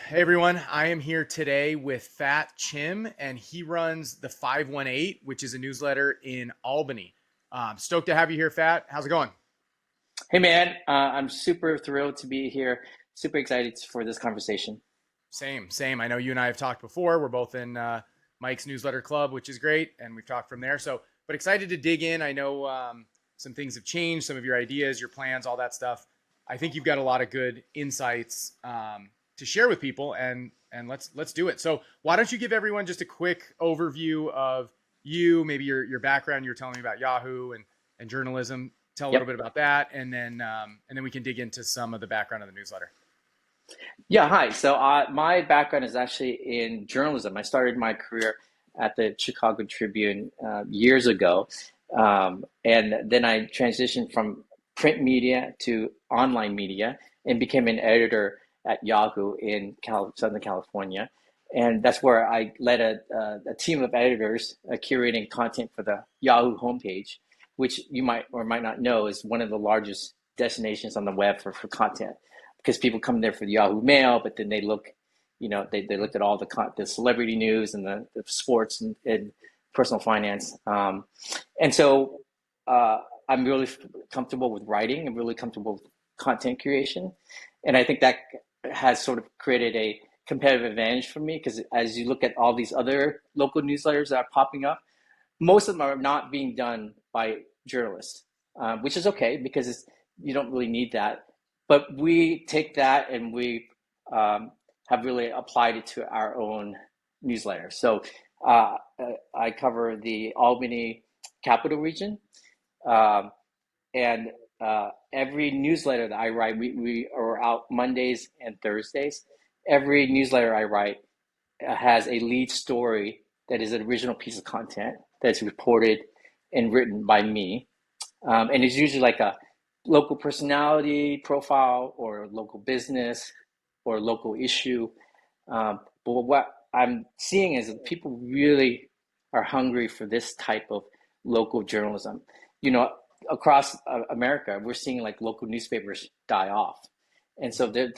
Hey everyone, I am here today with Phat Chim, and he runs the 518, which is a newsletter in Albany. Stoked to have you here, Phat. How's it going? Hey man, I'm super thrilled to be here. Super excited for this conversation. Same. I know you and I have talked before. We're both in Mike's newsletter club, which is great, and we've talked from there. But excited to dig in. I know some things have changed, some of your ideas, your plans, all that stuff. I think you've got a lot of good insights to share with people, and let's do it. So why don't you give everyone just a quick overview of you, maybe your background? You were telling me about Yahoo and journalism. Tell a little Yep. bit about that, and then we can dig into some of the background of the newsletter. Yeah, hi. My background is actually in journalism. I started my career at the Chicago Tribune years ago. And then I transitioned from print media to online media and became an editor at Yahoo in Southern California. And that's where I led a team of editors curating content for the Yahoo homepage, which you might or might not know is one of the largest destinations on the web for content because people come there for the Yahoo Mail, but then they look, they look at all the celebrity news and the sports and personal finance. And so I'm really comfortable with writing. I'm really comfortable with content creation. And I think that has sort of created a competitive advantage for me because as you look at all these other local newsletters that are popping up, most of them are not being done by journalists, which is okay because you don't really need that. But we take that and we have really applied it to our own newsletter. So uh, I cover the Albany capital region, um, and every newsletter that I write, we are out Mondays and Thursdays. Every newsletter I write has a lead story that is an original piece of content that's reported and written by me. And it's usually like a local personality profile or local business or local issue. But what I'm seeing is that people really are hungry for this type of local journalism. You know, across America, we're seeing like local newspapers die off. And so there,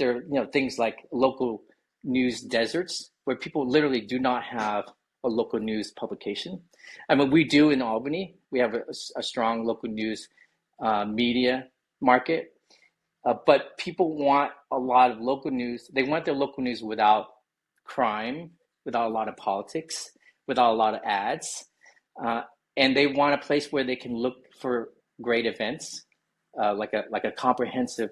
things like local news deserts where people literally do not have a local news publication. I mean, we do in Albany. We have a strong local news media market, but people want a lot of local news. They want their local news without crime, without a lot of politics, without a lot of ads, uh, and they want a place where they can look for great events, like a comprehensive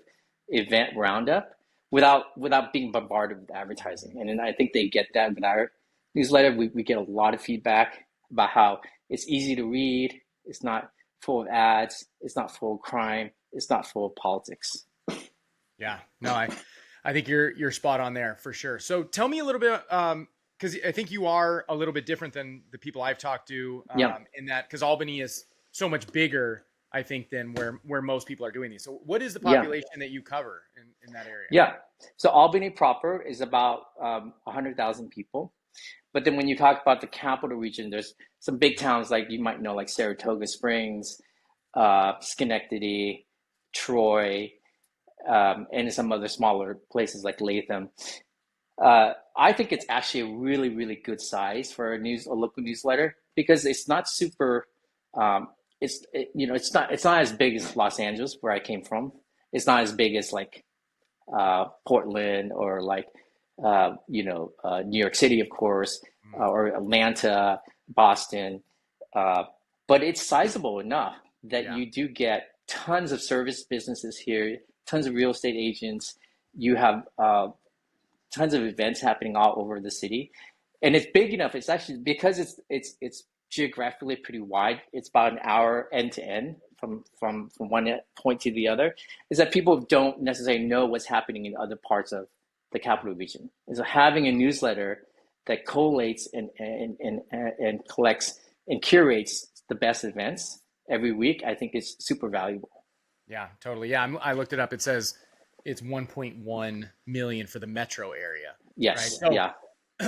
event roundup, without being bombarded with advertising. And then I think they get that with our newsletter. We get a lot of feedback about how it's easy to read. It's not full of ads. It's not full of crime. It's not full of politics. Yeah, no, I think you're spot on there for sure. So tell me a little bit, because I think you are a little bit different than the people I've talked to, Yeah. in that because Albany is so much bigger, I think, than where most people are doing these. So what is the Yeah. population that you cover in that area? Yeah. So Albany proper is about 100,000 people. But then when you talk about the capital region, there's some big towns like you might know, like Saratoga Springs, Schenectady, Troy, and some other smaller places like Latham. I think it's actually a really, really good size for a local newsletter because it's not super. It's not as big as Los Angeles, where I came from. It's not as big as like Portland or like New York City, of course, Mm, or Atlanta, Boston. Uh, but it's sizable enough that yeah, you do get tons of service businesses here, tons of real estate agents. You have tons of events happening all over the city, and it's big enough. It's actually because it's geographically pretty wide. It's about an hour end to end from one point to the other. Is that people don't necessarily know what's happening in other parts of the capital region. And so having a newsletter that collates and collects and curates the best events every week, I think is super valuable. yeah, totally. Yeah, I looked it up. It says it's 1.1 million for the metro area, right? Yes, So yeah,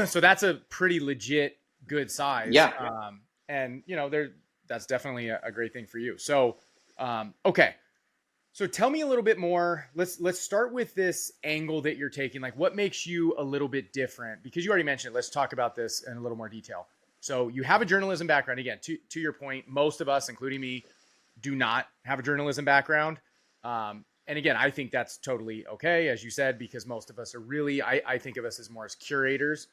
so that's a pretty legit good size, yeah, and that's definitely a great thing for you. So okay, So tell me a little bit more. Let's start with this angle that you're taking. Like, what makes you a little bit different? Because you already mentioned it. Let's talk about this in a little more detail. So you have a journalism background. Again, to your point, most of us, including me, do not have a journalism background. And again, I think that's totally okay, as you said, because most of us are really, I think of us as more as curators.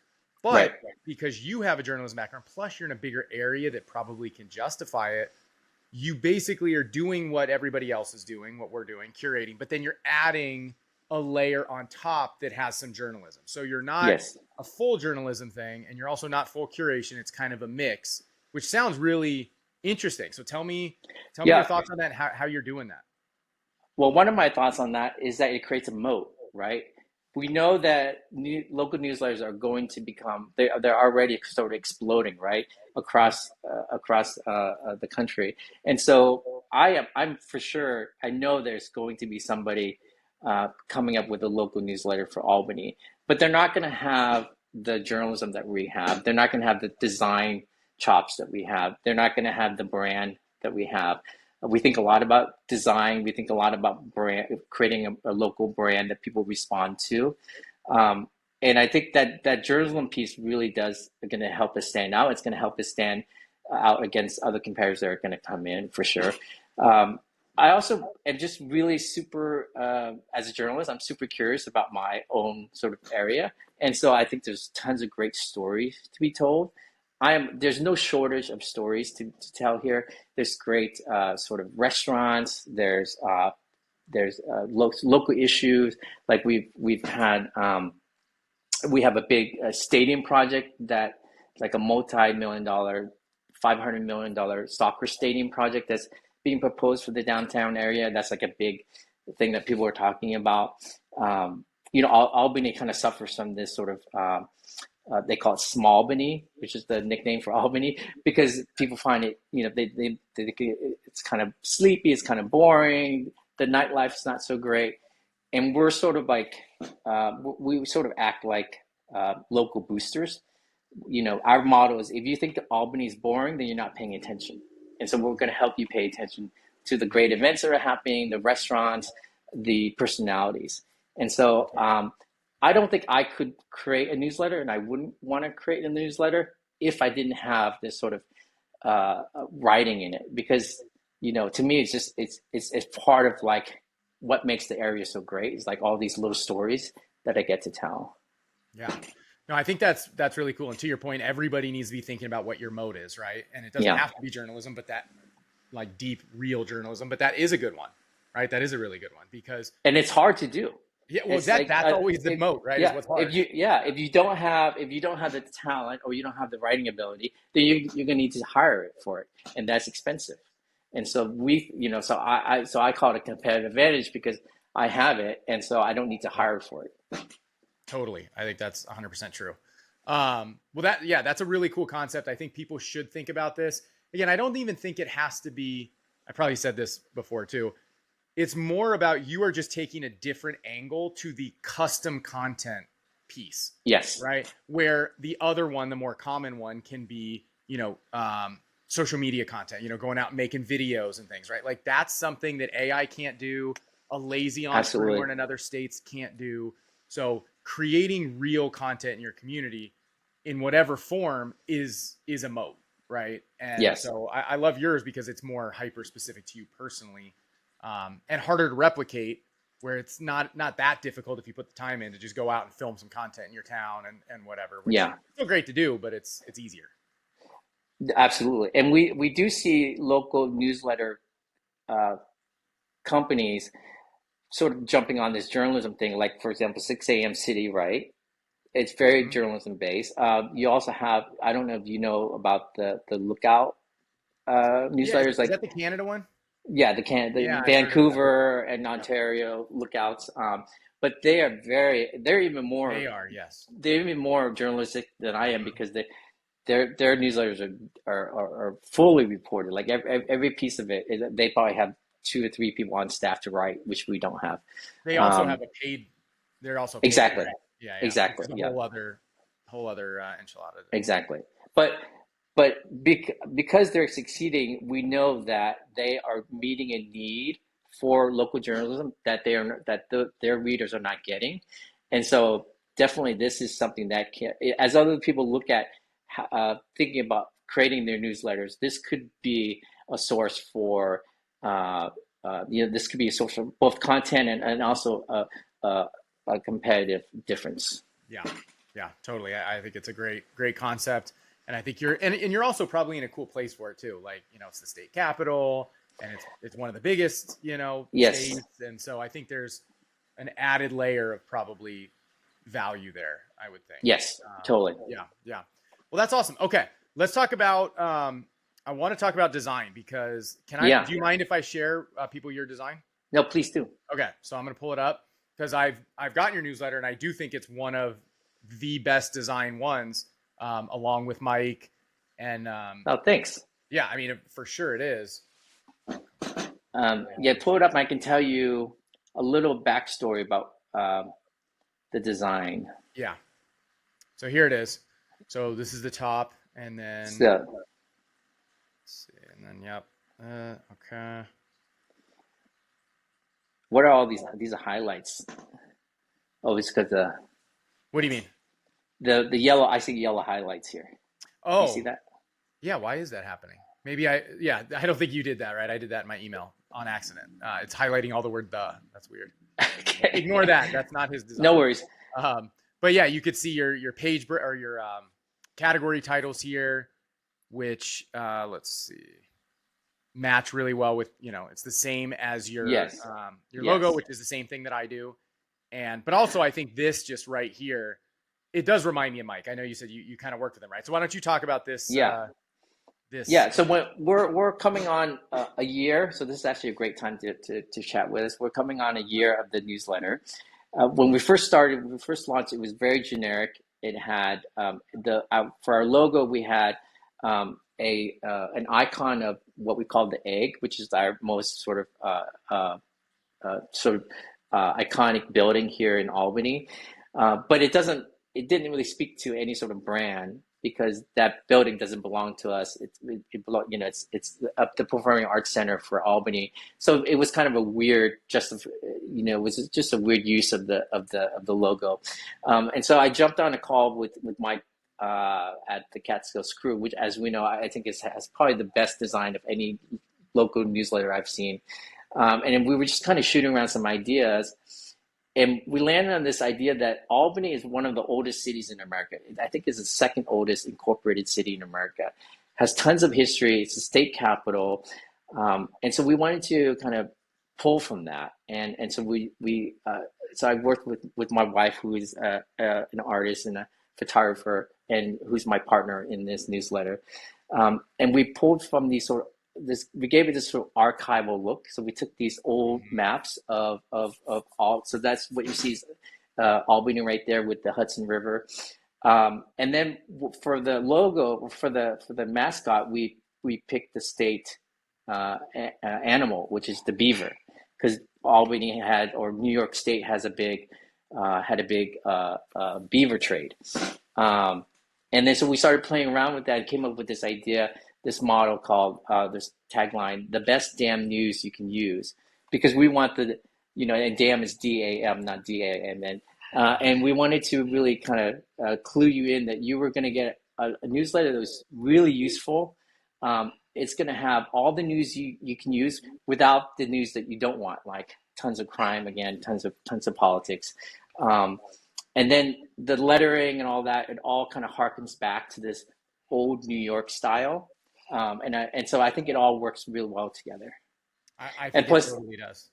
Right. But because you have a journalism background, plus you're in a bigger area that probably can justify it, you basically are doing what everybody else is doing, what we're doing, curating, but then you're adding a layer on top that has some journalism. So you're not Yes. a full journalism thing, and you're also not full curation. It's kind of a mix, which sounds really interesting. So tell me your Yeah. thoughts on that, how you're doing that. Well, one of my thoughts on that is that it creates a moat, right? We know that local newsletters are going to become they're already sort of exploding, right, across the country. And so I'm for sure, I know there's going to be somebody coming up with a local newsletter for Albany, but they're not going to have the journalism that we have. They're not going to have the design chops that we have. They're not going to have the brand that we have. We think a lot about design. We think a lot about brand, creating a local brand that people respond to. Um, and I think that journalism piece really does going to help us stand out. It's going to help us stand out against other competitors that are going to come in for sure. Um, I also am just really super, as a journalist, I'm super curious about my own sort of area. And so I think there's tons of great stories to be told. There's no shortage of stories to tell here. There's great sort of restaurants. There's local issues. Like we've had we have a big stadium project that like a multi-million dollar, $500 million soccer stadium project that's being proposed for the downtown area. That's like a big thing that people are talking about. Albany kind of suffers from this sort of they call it small Albany, which is the nickname for Albany, because people find it, it's kind of sleepy, it's kind of boring, the nightlife's not so great, and we're sort of like we sort of act like local boosters. Our motto is if you think that Albany is boring, then you're not paying attention, and so we're going to help you pay attention to the great events that are happening, the restaurants, the personalities, and so. I don't think I could create a newsletter, and I wouldn't want to create a newsletter if I didn't have this sort of writing in it, because to me it's just it's part of like what makes the area so great. It's like all these little stories that I get to tell. Yeah. No, I think that's really cool. And to your point, everybody needs to be thinking about what your mode is, right? And it doesn't Yeah, have to be journalism, but that like deep, real journalism, but that is a good one, right? That is a really good one because and it's hard to do. yeah, well, It's like that's always the moat, right? Is yeah, what's hard. if you don't have the talent or you don't have the writing ability, then you're gonna need to hire it for it, and that's expensive. And so so I call it a competitive advantage because I have it, and so I don't need to hire for it. Totally. I think that's 100% true. Well, that's a really cool concept. I think people should think about this. Again, I don't even think it has to be, I probably said this before too. It's more about you are just taking a different angle to the custom content piece, Yes, right? Where the other one, the more common one, can be, social media content, going out and making videos and things, right? Like that's something that AI can't do, a lazy entrepreneur absolutely. in another states can't do. So creating real content in your community in whatever form is a moat, right? And Yes. so I love yours because it's more hyper specific to you personally, and harder to replicate. Where it's not that difficult if you put the time in to just go out and film some content in your town and whatever, which is Yeah. still great to do, but it's easier. Absolutely. And we do see local newsletter uh, companies sort of jumping on this journalism thing, like, for example, 6 a.m. City, right? It's very Mhm. journalism based. You also have, I don't know if you know about the Lookout Yeah, newsletters, is like, that the Canada one? yeah, the Yeah, I've heard of that. Vancouver and Yep, Ontario Lookouts. But they are. Yes, they're even more journalistic than I am because their newsletters are fully reported. Like every piece of it, they probably have two or three people on staff to write, which we don't have. they also have Um, a paid. They're also paid, exactly, right? Yeah, yeah, which exactly, is a yeah, whole other enchilada. exactly. But because they're succeeding, we know that they are meeting a need for local journalism that their readers are not getting. And so definitely this is something that can, as other people look at thinking about creating their newsletters, this could be a source for this could be a source for both content and also a competitive difference. Yeah, yeah, totally. I think it's a great concept, and I think you're also probably in a cool place for it too. Like, it's the state capital, and it's one of the biggest, Yes. states, and so I think there's an added layer of probably value there, I would think. Yes, totally. Yeah, yeah. Well, that's awesome. Okay, let's talk about. I want to talk about design because Yeah. do you mind if I share people your design? No, please do. Okay, so I'm going to pull it up because I've gotten your newsletter and I do think it's one of the best design ones, along with Mike. And Oh, thanks. yeah, I mean, for sure it is. Yeah, pull it up. And I can tell you a little backstory about the design. Yeah. So here it is. So this is the top, and then So, let's see, and then yep. Okay. what are all these? These are highlights. Oh, it's because What do you mean? the yellow. I see yellow highlights here. You see Oh, that? yeah. Why is that happening? Maybe I don't think you did that, right? I did that in my email on accident. It's highlighting all the word "the." That's weird. Okay. Ignore that. That's not his design. No worries. But yeah, you could see your page or your category titles here, which let's see, match really well with, it's the same as your Yes. your Yes. logo, which is the same thing that I do. But also I think this just right here, it does remind me of Mike. I know you said you kind of worked with him, right? So why don't you talk about this? Yeah. This. Yeah. So when we're coming on a year, so this is actually a great time to chat with us. We're coming on a year of the newsletter. When we first started, when we first launched, it was very generic. It had for our logo, we had an icon of what we call the egg, which is our most sort of iconic building here in Albany. But it didn't really speak to any sort of brand because that building doesn't belong to us. It's the Performing Arts Center for Albany. So it was kind of a weird, it was just a weird use of the logo. And so I jumped on a call with Mike at the Catskills Crew, which, as we know, I think has probably the best design of any local newsletter I've seen. And we were just kind of shooting around some ideas. And we landed on this idea that Albany is one of the oldest cities in America. I think it's the second oldest incorporated city in America. Has tons of history. It's the state capital. And so we wanted to kind of pull from that. And so so I worked with my wife, who is an artist and a photographer, and who's my partner in this newsletter. And we pulled from we gave it this sort of archival look. So we took these old maps of all. So that's what you see is Albany right there with the Hudson River. And then for the logo, for the mascot, we picked the state animal, which is the beaver, because Albany or New York State had a big beaver trade. And then so we started playing around with that and came up with this idea, this model called this tagline, "The best damn news you can use," because we want and damn is DAM, not DAMN. And we wanted to really kind of clue you in that you were going to get a newsletter that was really useful. It's going to have all the news you can use without the news that you don't want, like tons of crime, again, tons of politics. And then the lettering and all that, it all kind of harkens back to this old New York style. And so I think it all works really well together. I think it totally does.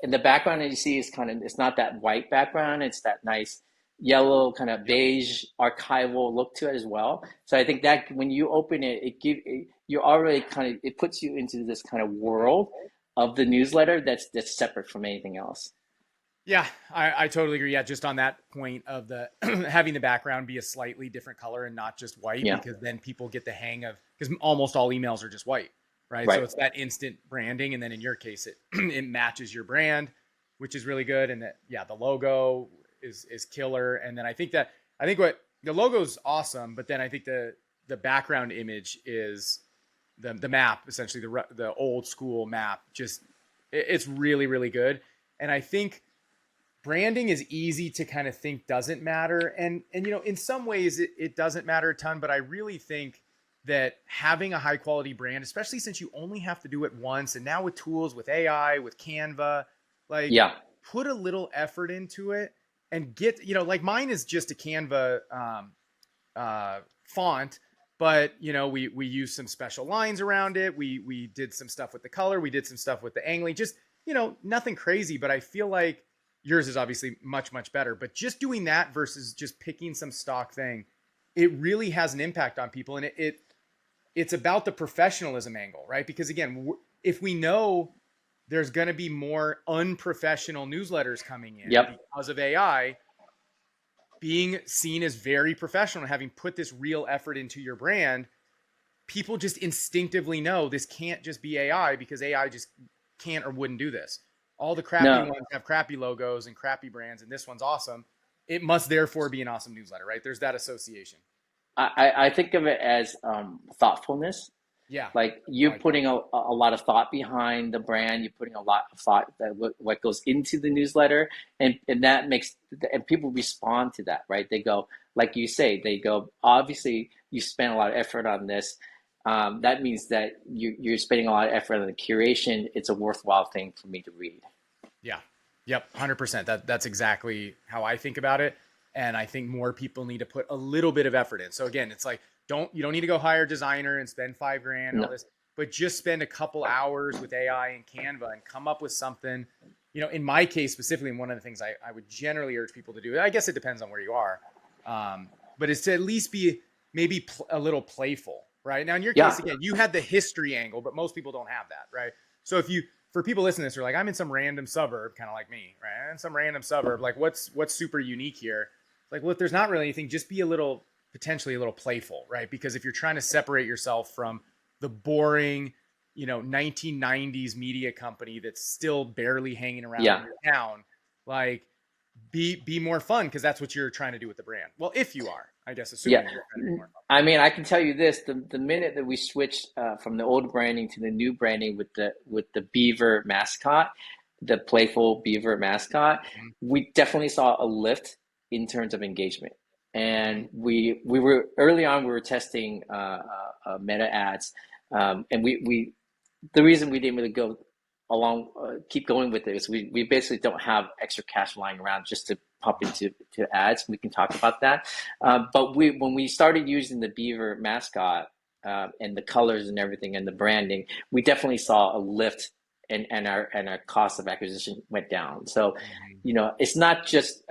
And the background that you see is it's not that white background. It's that nice yellow, kind of beige, archival look to it as well. So I think that when you open it, you already it puts you into this kind of world of the newsletter that's separate from anything else. Yeah, I totally agree. Yeah, just on that point of the having the background be a slightly different color and not just white, because then people get the hang of, because almost all emails are just white, right? So it's that instant branding, and then in your case, it matches your brand, which is really good. And the logo is killer. And then I think what the logo is awesome, but then I think the background image is the map, essentially the old school map, just It's really, really good. And I think branding is easy to kind of think doesn't matter. And in some ways it doesn't matter a ton, but I really think that having a high quality brand, especially since you only have to do it once, and now with tools, with AI, with Canva, like Yeah. put a little effort into it and get, like mine is just a Canva font, but we use some special lines around it. We did some stuff with the color. We did some stuff with the angling. Just nothing crazy. But I feel like yours is obviously much better. But just doing that versus just picking some stock thing, it really has an impact on people, and it's about the professionalism angle, right? Because again, if we know there's going to be more unprofessional newsletters coming in Yep. because of AI, being seen as very professional and having put this real effort into your brand, people just instinctively know this can't just be AI, because AI just can't or wouldn't do this. All the crappy No. ones have crappy logos and crappy brands, and this one's awesome. It must therefore be an awesome newsletter, right? There's that association. I think of it as thoughtfulness. Yeah. Like I you're like that. putting a lot of thought behind the brand. You're putting a lot of thought that what goes into the newsletter, and that makes and people respond to that, right? They go, like you say, they go, obviously you spent a lot of effort on this. That means that you're spending a lot of effort on the curation. It's a worthwhile thing for me to read. Yeah. Yep. 100%. That's exactly how I think about it. And I think more people need to put a little bit of effort in. So again, it's like, you don't need to go hire a designer and spend $5,000 and all No. this, but just spend a couple hours with AI and Canva and come up with something. In my case specifically, and one of the things I would generally urge people to do, I guess it depends on where you are, but it's to at least be maybe a little playful, right? Now, in your Yeah. case, again, you had the history angle, but most people don't have that, right? So for people listening to this, are like, I'm in some random suburb, kind of like me, right? I'm in some random suburb. Like, what's super unique here? Like, well, if there's not really anything, just be potentially a little playful, right? Because if you're trying to separate yourself from the boring, 1990s media company that's still barely hanging around in Yeah. your town, like be more fun, because that's what you're trying to do with the brand. Well, if you are, I guess, Yeah. assuming you're trying to be more fun. I mean, I can tell you this: the minute that we switched from the old branding to the new branding with the beaver mascot, the playful beaver mascot, Mm-hmm. we definitely saw a lift in terms of engagement. Mm-hmm. And we were early on, we were testing meta ads, and we the reason we didn't really go along keep going with it is we basically don't have extra cash lying around just to pump into ads. We can talk about that, but when we started using the beaver mascot and the colors and everything and the branding, we definitely saw a lift, and our cost of acquisition went down. So Mm-hmm. it's not just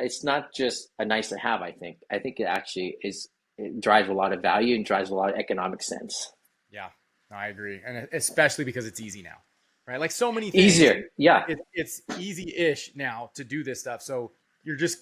a nice to have. I think it actually it drives a lot of value and drives a lot of economic sense. Yeah, no, I agree, and especially because it's easy now, right? Like so many things, Easier, yeah. it's easy-ish now to do this stuff. So you're just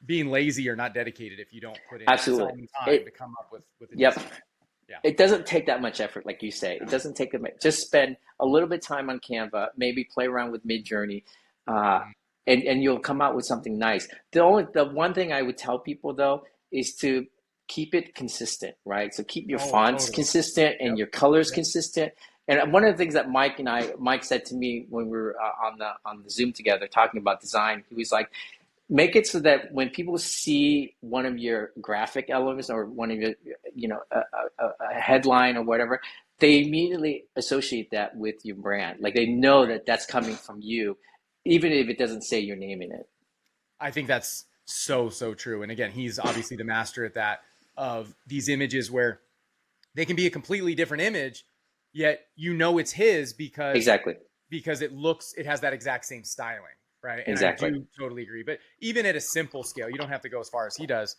being lazy or not dedicated if you don't put in Absolutely. some time to It come up with a Yep. decent brand. Yeah. It doesn't take that much effort, like you say. It doesn't take just spend a little bit of time on Canva, maybe play around with Midjourney, uh, Mhm. and you'll come out with something nice. The one thing I would tell people though is to keep it consistent, right? So keep your Oh, fonts totally. consistent and Yep. your colors Yep. consistent. And one of the things that Mike said to me when we were on the Zoom together talking about design, he was like, make it so that when people see one of your graphic elements or one of your, a headline or whatever, they immediately associate that with your brand. Like they know Right. that that's coming from you, even if it doesn't say your name in it. I think that's so true. And again, he's obviously the master at that, of these images where they can be a completely different image, yet it's his Exactly. because it has that exact same styling, right? And I Exactly. do totally agree. But even at a simple scale, you don't have to go as far as he does.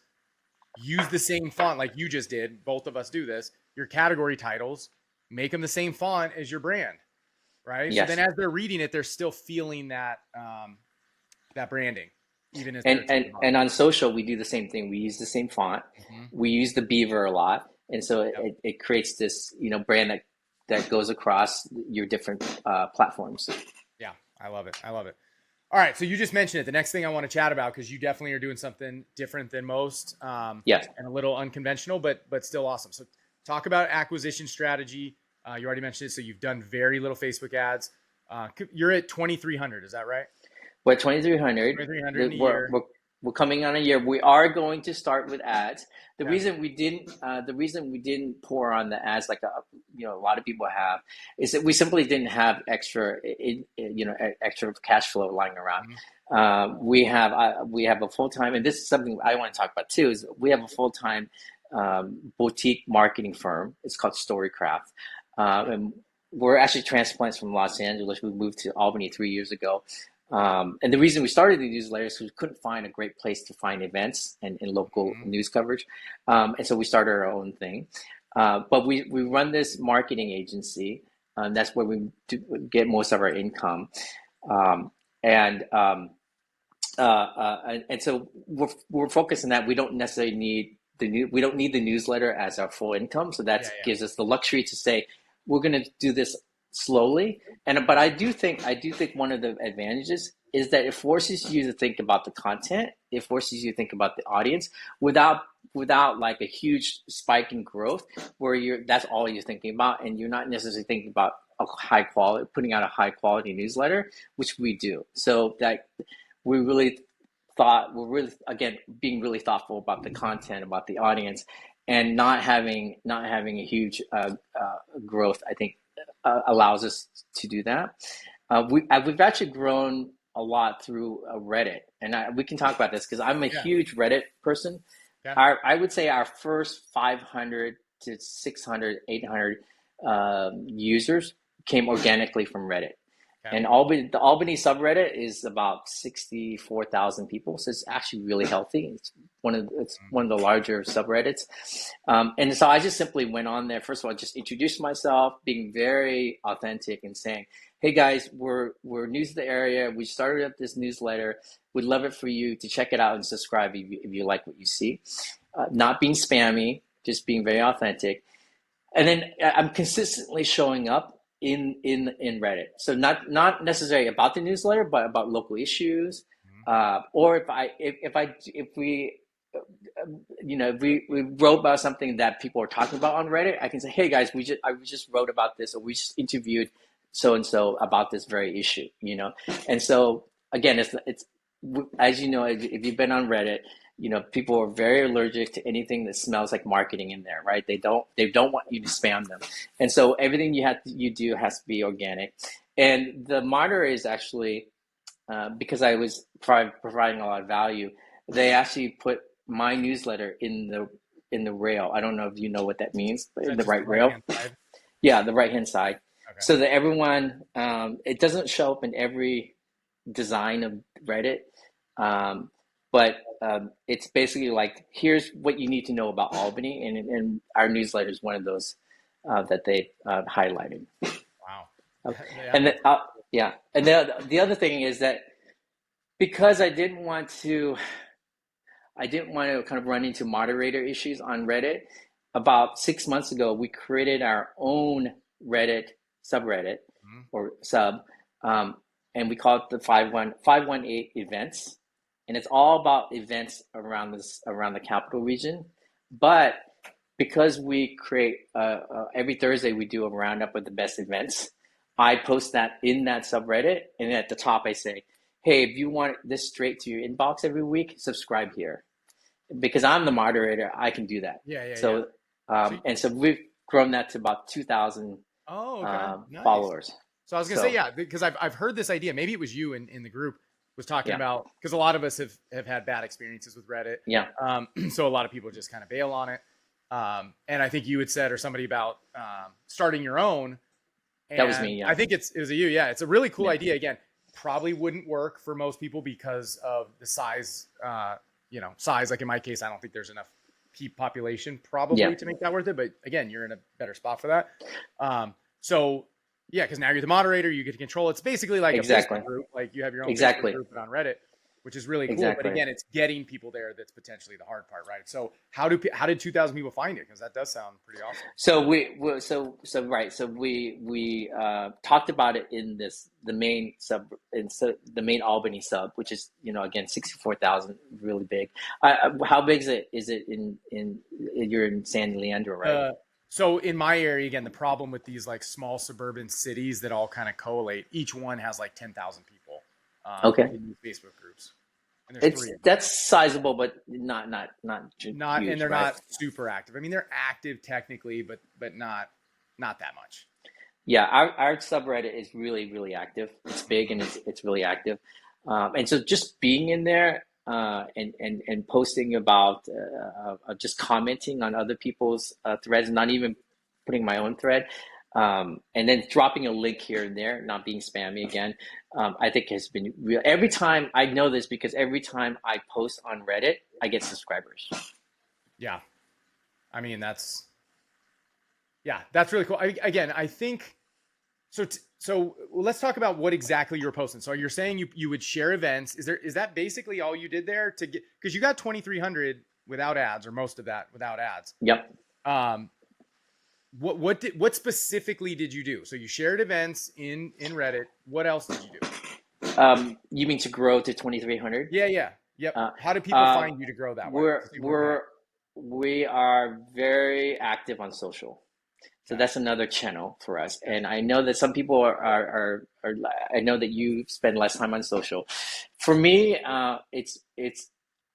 Use the same font like you just did. Both of us do this. Your category titles, make them the same font as your brand, right? So then Yes. as they're reading it, they're still feeling that branding, even as And they're and typing on and on social, we do the same thing. We use the same font. it. Mm-hmm. We use the beaver a lot, and so Yep. it creates this brand that goes across your different platforms. Yeah, I love it. I love it. All right, so you just mentioned it. The next thing I want to chat about, because you definitely are doing something different than most, Yes. and a little unconventional, but still awesome. So talk about acquisition strategy. You already mentioned it. So you've done very little Facebook ads. You're at 2,300. Is that right? We're at 2,300. 2,300 in a We're, year. we're, we're coming on a year. We are going to start with ads. Okay. The reason we didn't pour on the ads like a lot of people have is that we simply didn't have extra cash flow lying around. Mhm. We have a full time, and this is something I want to talk about too. Is we have a full time boutique marketing firm. It's called Storycraft, and we're actually transplants from Los Angeles. We moved to Albany 3 years ago. And the reason we started the newsletter is we couldn't find a great place to find events and local Mhm. news coverage. And so we started our own thing. But we run this marketing agency. That's where we get most of our income. Um, and and so we're focused on that. We don't necessarily need we don't need the newsletter as our full income. So that Yeah, yeah. gives us the luxury to say we're going to do this slowly. But I do think one of the advantages is that it forces you to think about the content. It forces you to think about the audience without like a huge spike in growth where that's all you're thinking about, and you're not necessarily thinking about putting out a high quality newsletter, which we do. So that we really we're really, again, being really thoughtful about the content, about the audience, and not having a huge growth. I think allows us to do that. We've actually grown a lot through Reddit, and we can talk about this because I'm a Yeah. huge Reddit person. Okay. I would say our first 500 to 600, 800 users came organically from Reddit. Okay. And the Albany subreddit is about 64,000 people, so it's actually really healthy. It's one of the larger subreddits, and so I just simply went on there. First of all, just introduced myself, being very authentic and saying, "Hey guys, we're new to the area. We started up this newsletter. We'd love it for you to check it out and subscribe if you like what you see." Not being spammy, just being very authentic. And then I'm consistently showing up in Reddit. So not necessarily about the newsletter, but about local issues. Mhm. Or if we wrote about something that people are talking about on Reddit, I can say, hey guys, I just wrote about this, or we just interviewed so and so about this very issue. And so again, it's as you know, if you've been on Reddit, people are very allergic to anything that smells like marketing in there, right? They don't want you to spam them, and so everything you do has to be organic. And the moderator is actually because I was providing a lot of value. They actually put my newsletter in the rail. I don't know if you know what that means, but Is in that the just the right right rail. hand side? Yeah, the right hand side, Okay. so that everyone. It doesn't show up in every design of Reddit, um, but it's basically like, here's what you need to know about Albany, and our newsletter is one of those that they highlighted. Wow. Yeah, And that's yeah, and the other thing is that because I didn't want to kind of run into moderator issues on Reddit. About 6 months ago, we created our own Reddit subreddit mhm. or sub, um, and we call it the 518 events, and it's all about events around the capital region. But because we create every Thursday we do a roundup of the best events, I post that in that subreddit, and at the top I say, "Hey, if you want this straight to your inbox every week, subscribe here." Because I'm the moderator, I can do that. Yeah, yeah, yeah. So, So, and so we've grown that to about 2,000 oh, okay, nice. followers. So I was gonna say, So, yeah, because I've heard this idea. Maybe it was you in the group was talking yeah, about, because a lot of us have had bad experiences with Reddit. yeah, So a lot of people just kind of bail on it. And I think you had said, or somebody, about starting your own. that was And me. I Yeah, think it was a you. Yeah, it's a really cool yeah, idea. Again, probably wouldn't work for most people because of the size. Size. Like in my case, I don't think there's enough population yeah, probably to make that worth it. But again, you're in a better spot for that. So yeah, because now you're the moderator, you get to control. It's basically like a exactly, Facebook group. Like you have your own Facebook exactly, group, but on Reddit, which is really cool. But exactly. again, it's getting people there that's potentially the hard part, right? So how did 2,000 people find it? Because that does sound pretty awesome. So right. So we talked about it in the main sub, the main Albany sub, which is again 64,000, really big. How big is it? Is it in you're in San Leandro, right? So in my area, again, the problem with these like small suburban cities that all kind of collate, each one has like 10,000 people Okay. in these Facebook groups, and there's It's three of them. that's sizable, but not Not, and huge, they're right? not super active. I mean, they're active technically, but not that much. Yeah, our subreddit is really active. It's big and it's really active, and so just being in there and posting about just commenting on other people's threads, not even putting my own thread, and then dropping a link here and there, not being spammy again. I think has been real. Every time I know this because every time I post on Reddit, I get subscribers. Yeah, I mean that's really cool. Again, I think so. So let's talk about what exactly you're posting. So you're saying you would share events. Is that basically all you did there to get, because you got 2,300 without ads, or most of that without ads. Yep. Um, what specifically did you do? So you shared events in Reddit. What else did you do? You mean to grow to 2,300? Yeah. Yep. Uh, How do people uh, find you to grow that way? we're To see more events. we're we are very active on social, so Okay. that's another channel for us. And I know that some people are I know that you spend less time on social. For me, it's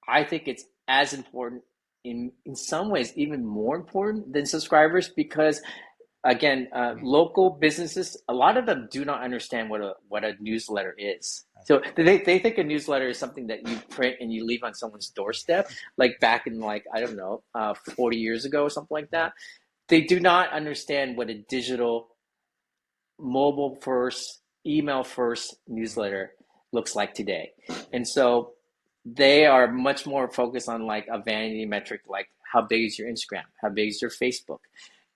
I think it's as important, in some ways even more important than subscribers, because again, local businesses, a lot of them do not understand what a newsletter is. So they think a newsletter is something that you print and you leave on someone's doorstep, like back in, like, I don't know, 40 years ago or something like that. They do not understand what a digital, mobile first, email first newsletter looks like today. And so they are much more focused on like a vanity metric, like how big is your Instagram, how big is your Facebook.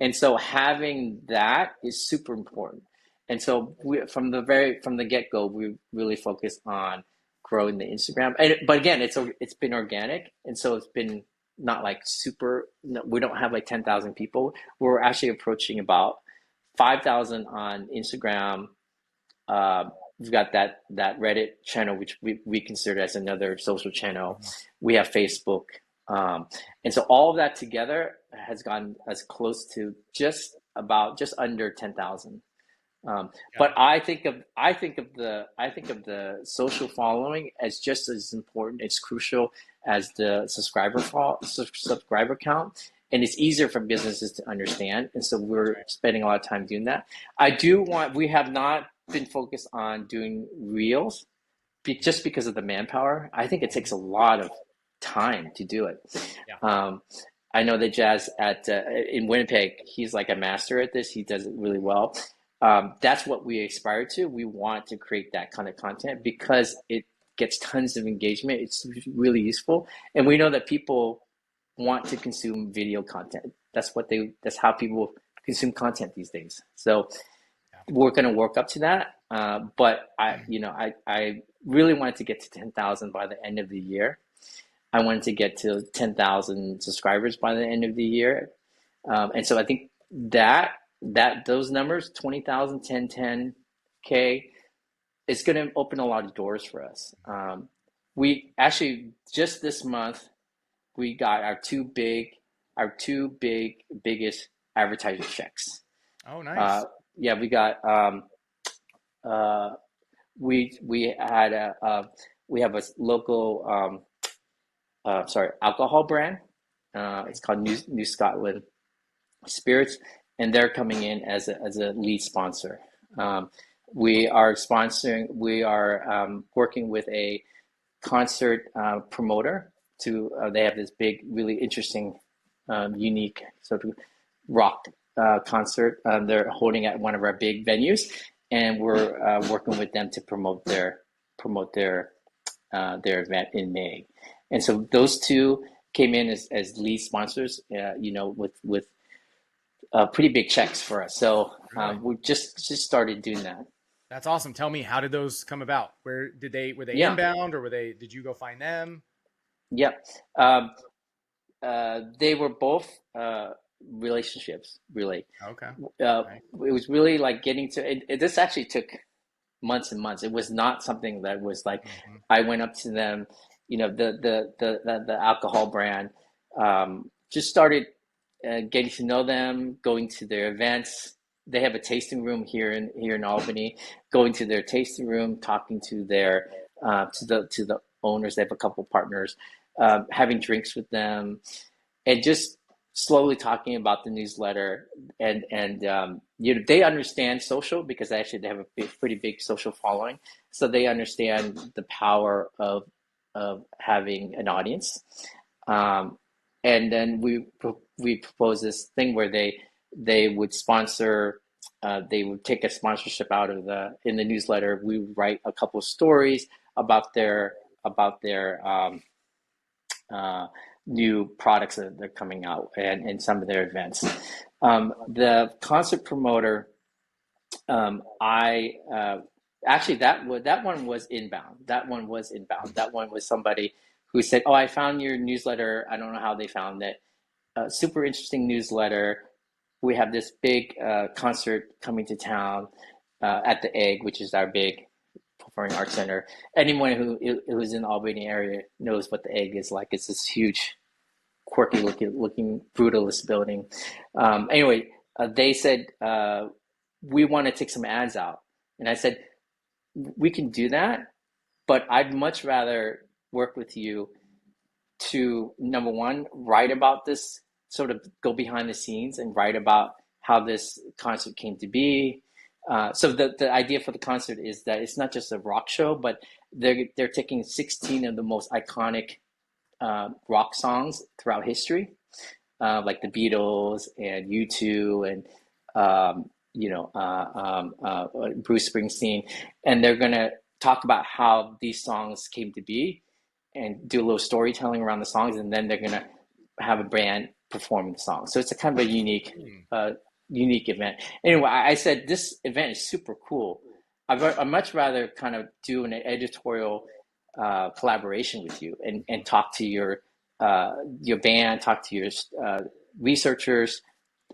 And so having that is super important. And so from the get-go, we really focus on growing the Instagram. But again, it's been organic, and so it's been not like super. No, we don't have like 10,000 people. We're actually approaching about 5,000 on Instagram. Uh, we've got that Reddit channel, which we consider as another social channel. We have Facebook, and so all of that together has gone as close to just under 10,000. Got But it. I think of the social following as just as important. It's crucial as the subscriber count, and it's easier for businesses to understand. And so we're Right. spending a lot of time doing that. We have not been focused on doing reels, just because of the manpower. I think it takes a lot of time to do it. Yeah. Um, I know that Jazz at in Winnipeg, he's like a master at this. He does it really well. That's what we aspire to. We want to create that kind of content because it gets tons of engagement. It's really useful, and we know that people want to consume video content. That's how people consume content these days. So we're going to work up to that. But I really wanted to get to 10,000 by the end of the year. I wanted to get to 10,000 subscribers by the end of the year. And so I think that those numbers, 20,000, 10, 10K, it's going to open a lot of doors for us. We actually, just this month, we got biggest advertiser checks. Oh, Uh, nice. yeah, uh, we had we have a local alcohol brand. It's called New Scotland Spirits, and they're coming in as a lead sponsor. Um, we are sponsoring. We are working with a concert promoter to. They have this big, really interesting, unique sort of rock concert. They're holding at one of our big venues, and we're working with them to promote their event in May. And so those two came in as lead sponsors, with pretty big checks for us. So Really? we just started doing that. That's awesome. Tell me, how did those come about? Were they Yeah, inbound, or did you go find them? yep. Um, they were both relationships, really. Okay. Nice. It was really like getting to it. This actually took months and months. It was not something that was like Hmm. I went up to them, the alcohol brand, just started getting to know them, going to their events. They have a tasting room here in Albany. Going to their tasting room, talking to their to the owners. They have a couple partners, having drinks with them, and just slowly talking about the newsletter. And they understand social because actually they have a pretty big social following, so they understand the power of having an audience. Um, and then we propose this thing where they would sponsor. They would take a sponsorship out of in the newsletter. We would write a couple of stories about their uh, new products that they're coming out and some of their events. The concert promoter, I actually that one was inbound. That one was inbound. That one was somebody who said, "Oh, I found your newsletter. I don't know how they found it. Super interesting newsletter. We have this big concert coming to town at the Egg, which is our big performing arts center. Anyone who's in the Albany area knows what the Egg is like. It's this huge, quirky looking brutalist building. Anyway, they said we want to take some ads out, and I said we can do that, but I'd much rather work with you to, number one, write about this, sort of go behind the scenes and write about how this concert came to be. So the idea for the concert is that it's not just a rock show, but they're taking 16 of the most iconic rock songs throughout history, like the Beatles and U2 and Bruce Springsteen, and they're gonna talk about how these songs came to be and do a little storytelling around the songs, and then they're gonna have a band perform the song. So it's a kind of a unique event. Anyway, I said this event is super cool. I'd much rather kind of do an editorial collaboration with you and talk to your band, talk to your researchers,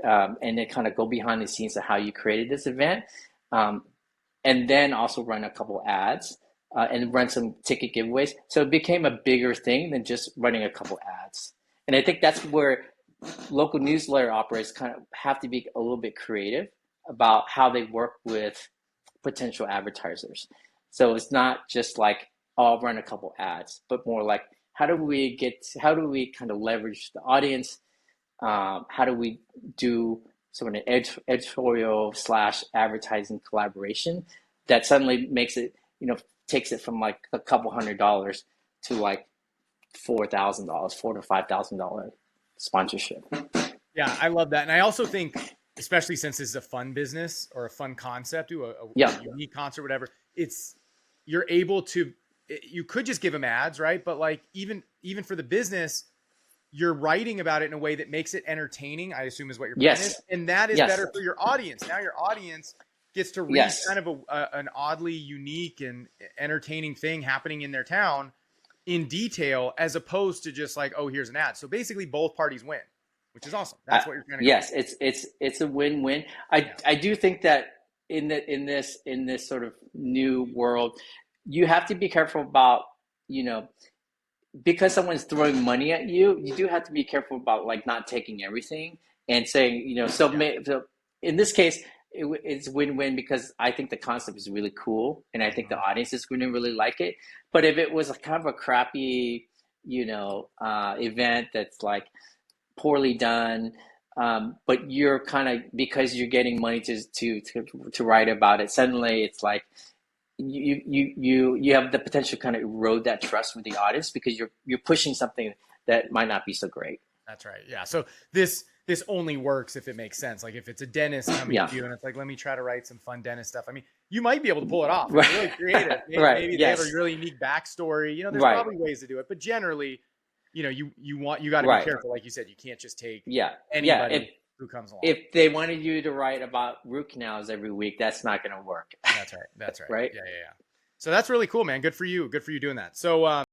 and then kind of go behind the scenes of how you created this event, and then also run a couple ads. And run some ticket giveaways. So it became a bigger thing than just running a couple ads. And I think that's where local newsletter operators kind of have to be a little bit creative about how they work with potential advertisers. So it's not just like, oh, I'll run a couple ads, but more like, how do we kind of leverage the audience? How do we do sort of an editorial / advertising collaboration that suddenly makes it, takes it from like a couple $100s to like $4,000, $4,000 to $5,000 sponsorship. Yeah, I love that. And I also think, especially since this is a fun business or a fun concept, a unique concert, whatever, you're able to, you could just give them ads, right? But like even for the business, you're writing about it in a way that makes it entertaining, I assume is what your plan is. And that is better for your audience. Now your audience gets to read kind of an oddly unique and entertaining thing happening in their town in detail, as opposed to just like, oh, here's an ad. So basically both parties win, which is awesome. That's what you're trying to get. It's a win-win. I do think that in this sort of new world, you have to be careful about, because someone's throwing money at you, you do have to be careful about like not taking everything and saying, so in this case, it's win-win because I think the concept is really cool and I think the audience is going to really like it. But if it was a kind of a crappy, event that's like poorly done, but you're kind of, because you're getting money to write about it, suddenly it's like you have the potential to kind of erode that trust with the audience because you're pushing something that might not be so great. That's right. Yeah. So this only works if it makes sense. Like if it's a dentist coming to you and it's like, let me try to write some fun dentist stuff. I mean, you might be able to pull it off. It's really creative. Maybe they have a really unique backstory. There's probably ways to do it, but generally, you got to be careful. Like you said, you can't just take anybody who comes along. If they wanted you to write about root canals every week, that's not going to work. That's right. Right. Yeah. So that's really cool, man. Good for you. Good for you doing that. So,